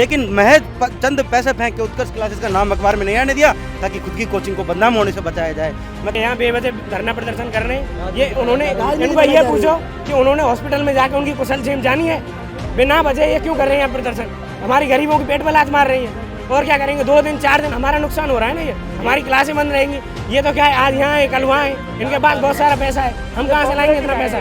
लेकिन महज चंद पैसे फेंक के उत्कर्ष क्लासेस का नाम अखबार में नहीं आने दिया ताकि खुद की कोचिंग को बदनाम होने से बचाया जाए। मैं यहाँ बेवजह धरना प्रदर्शन कर रहे हैं। ये उन्होंने इनको ये पूछो कि उन्होंने हॉस्पिटल में जाकर उनकी कुशल क्षेम जानी है? बिना वजह ये क्यों कर रहे हैं यहाँ प्रदर्शन? हमारी गरीबों के पेट पर लात मार रही है। और क्या करेंगे? 2 दिन 4 दिन हमारा नुकसान हो रहा है ना। ये हमारी क्लासें बंद रहेंगी। ये तो क्या है, आज यहाँ है कल वहाँ है, इनके पास बहुत सारा पैसा है, हम कहाँ से लाएंगे इतना पैसा?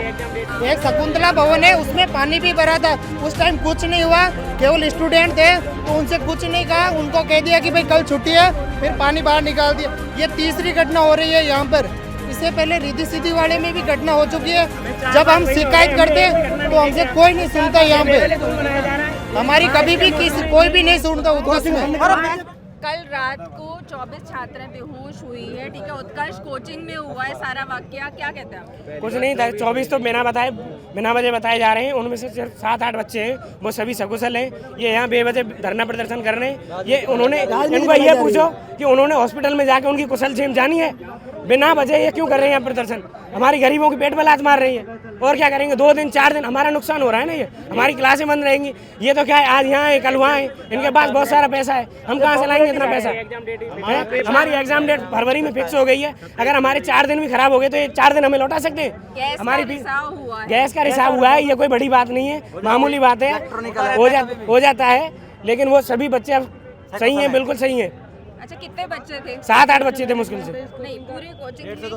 एक शकुंतला भवन है, उसमें पानी भी भरा था, उस टाइम कुछ नहीं हुआ, केवल स्टूडेंट थे तो उनसे कुछ नहीं कहा, उनको कह दिया कि भाई कल छुट्टी है, फिर पानी बाहर निकाल दिया। ये तीसरी घटना हो रही है यहाँ पर। इससे पहले रिद्धि सिद्धि वाले में भी घटना हो चुकी है। जब हम शिकायत करते तो हमसे कोई नहीं सुनता। यहाँ पे हमारी कभी भी कोई भी नहीं सुनता उत्कर्ष में। कल रात को 24 छात्र बेहोश हुई है, ठीक है, उत्कर्ष कोचिंग में हुआ है सारा वाकया, क्या कहते हैं? कुछ नहीं था, 24 तो बिना वजह बताए जा रहे हैं। उनमें से सिर्फ 7-8 बच्चे हैं, वो सभी सकुशल हैं। ये यहाँ बेवजह धरना प्रदर्शन कर रहे हैं। ये उन्होंने इनको ये पूछो कि उन्होंने हॉस्पिटल में जाकर उनकी कुशल क्षेम जानी है? बिना वजह ये क्यों कर रहे हैं यहाँ प्रदर्शन? हमारी गरीबों के पेट पर लात मार रही है। और क्या करेंगे? 2 दिन 4 दिन हमारा नुकसान हो रहा है ना। ये हमारी क्लासें बंद रहेंगी। ये तो क्या है, आज यहाँ है कल वहाँ है, इनके पास बहुत सारा पैसा है, हम कहाँ से लाएंगे इतना पैसा? हमारी एग्जाम डेट फरवरी में फिक्स हो गई है। अगर हमारे 4 दिन भी खराब हो गए तो ये 4 दिन हमें लौटा सकते हैं। हमारी गैस का रिसाव हुआ है, ये कोई बड़ी बात नहीं है, मामूली बात है, हो जाता है। लेकिन वो सभी बच्चे अब सही हैं, बिल्कुल सही हैं। अच्छा, कितने बच्चे थे? 7-8 बच्चे थे मुश्किल से। नहीं,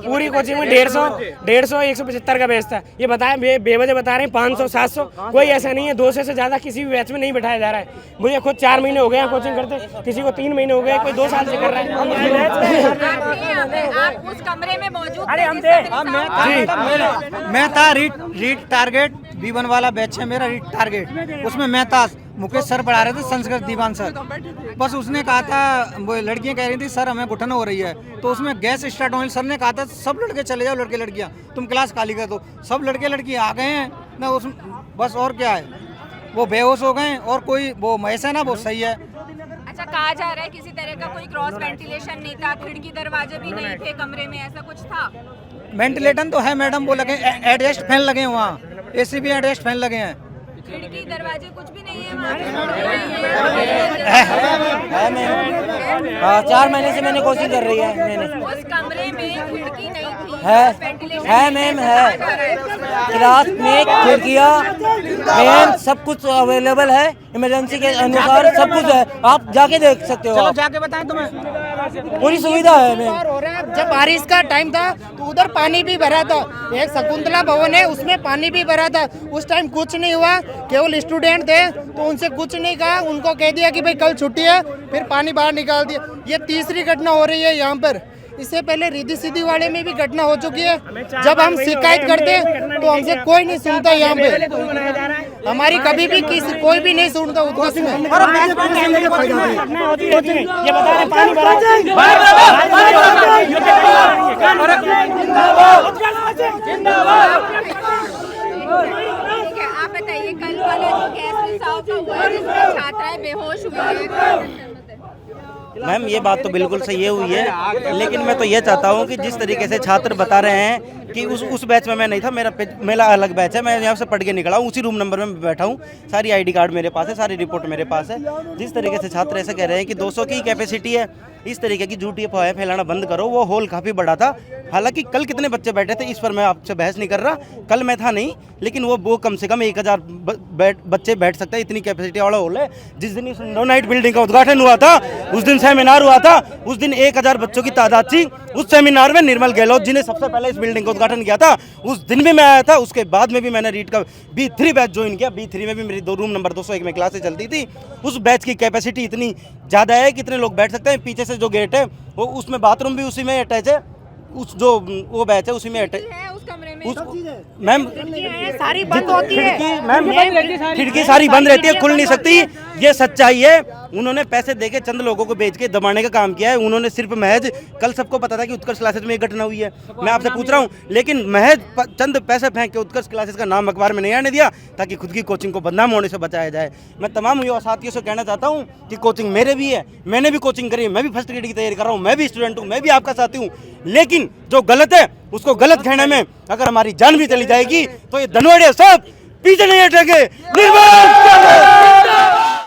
पूरी कोचिंग में 150 175 का बैच था। ये बताए बेवजह बता रहे हैं 500 700, कोई ऐसा नहीं है। 200 से ज्यादा किसी भी बैच में नहीं बैठाया जा रहा है। मुझे खुद 4 महीने हो गए यहाँ कोचिंग करते, किसी को 3 महीने हो गए, कोई 2 साल से कर रहा है। आप उस कमरे में मौजूद मैं था रीड टारगेट B1 वाला बैच है मेरा, रीड टारगेट, उसमें मैं था। मुकेश सर पढ़ा रहे थे, संस्कृत दीवान सर। बस उसने कहा था, वो लड़कियां कह रही थी सर हमें घुटन हो रही है, तो उसमें गैस स्टार्ट होने। सर ने कहा था सब लड़के चले जाओ, लड़के लड़कियां तुम क्लास खाली कर दो। सब लड़के लड़की आ गए हैं ना उस, बस और क्या है, वो बेहोश हो गए। और कोई वो महेश है ना, वो सही है। अच्छा, कहा जा रहा है किसी तरह का कोई क्रॉस वेंटिलेशन नहीं था, खिड़की दरवाजे भी नहीं थे कमरे में, ऐसा कुछ था? वेंटिलेटर तो है मैडम, वो लगे एडजस्ट फैन लगे हैं वहाँ, AC भी एडजस्ट फैन लगे हैं। खिड़की दरवाजे कुछ भी नहीं है वहाँ? 4 महीने से मैंने कोचिंग कर रही है। मैंने उस कमरे में खिड़की नहीं थी, है मैम, है क्लास में खिड़कियाँ मैम सब कुछ अवेलेबल है, इमरजेंसी के अनुसार सब कुछ है, आप जाके देख सकते हो। चलो जाके बताएं तुम्हें, पूरी सुविधा है मैम। जब बारिश का टाइम था तो उधर पानी भी भरा था। एक शकुंतला भवन है, उसमें पानी भी भरा था, उस टाइम कुछ नहीं हुआ, केवल स्टूडेंट थे तो उनसे कुछ नहीं कहा, उनको कह दिया कि भाई कल छुट्टी है, फिर पानी बाहर निकाल दिया। ये तीसरी घटना हो रही है यहाँ पर। इससे पहले रिद्धि सिद्धि वाले में भी घटना हो चुकी है। जब हम शिकायत करते तो हमसे कोई नहीं सुनता। यहाँ पे हमारी कभी भी कोई भी नहीं सुनता उत्कर्ष में। ये बता रहे पानी भरा। ठीक है, आप बताइए, कल वाला जो गैस रिसाव का हुआ है जिसमें छात्राएं बेहोश हुई है? मैम ये बात तो बिल्कुल सही हुई है, लेकिन मैं तो ये चाहता हूँ कि जिस तरीके से छात्र बता रहे हैं कि उस बैच में मैं नहीं था, मेरा अलग बैच है, मैं यहाँ से पढ़ के निकला हूँ, उसी रूम नंबर में बैठा हूँ, सारी ID कार्ड मेरे पास है, सारी रिपोर्ट मेरे पास है। जिस तरीके से छात्र ऐसे कह रहे हैं कि 200 की कैपेसिटी है, इस तरीके की झूठी अफवाहें फैलाना बंद करो। वो हॉल काफ़ी बड़ा था, हालांकि कल कितने बच्चे बैठे थे इस पर मैं आपसे बहस नहीं कर रहा, कल मैं था नहीं, लेकिन वो कम से कम 1000 बच्चे बैठ सकते हैं, इतनी कैपेसिटी वाला हॉल है। जिस दिन इस नाइट बिल्डिंग का उद्घाटन हुआ था, उस दिन सेमिनार हुआ था, उस दिन 1000 बच्चों की तादाद थी। उस सेमिनार में निर्मल गहलोत जी ने सबसे पहले इस बिल्डिंग का उद्घाटन किया था, उस दिन भी मैं आया था। उसके बाद में भी मैंने रीड का B3 बैच ज्वाइन किया। B3 में भी मेरी रूम नंबर 201 में क्लासेस चलती थी। उस बैच की कैपेसिटी इतनी ज़्यादा है, कितने लोग बैठ सकते हैं। पीछे से जो गेट है वो, उसमें बाथरूम भी उसी में अटैच है, उस जो वो बैच है उसी में अटैच है उस कमरे में। मैम सारी बंद होती है, मैम खिड़की सारी बंद रहती है, खुल नहीं सकती, ये सच्चाई है। उन्होंने पैसे देके चंद लोगों को बेच के दबाने का काम किया है। उन्होंने सिर्फ महज, कल सबको पता था कि उत्कर्ष क्लासेस में एक घटना हुई है, मैं आपसे पूछ रहा हूँ, लेकिन महज चंद पैसे फेंक के उत्कर्ष क्लासेस का नाम अखबार में नहीं आने दिया ताकि खुद की कोचिंग को बदनाम होने से बचाया जाए। मैं तमाम युवा साथियों से कहना चाहता हूँ कि कोचिंग मेरे भी है, मैंने भी कोचिंग करी है, मैं भी फर्स्ट ग्रेड की तैयारी कर रहा हूँ, मैं भी स्टूडेंट हूँ, मैं भी आपका साथी हूँ, लेकिन जो गलत है उसको गलत कहने में अगर हमारी जान भी चली जाएगी तो ये धनवाड़े सब पीछे नहीं हटेंगे। निर्माण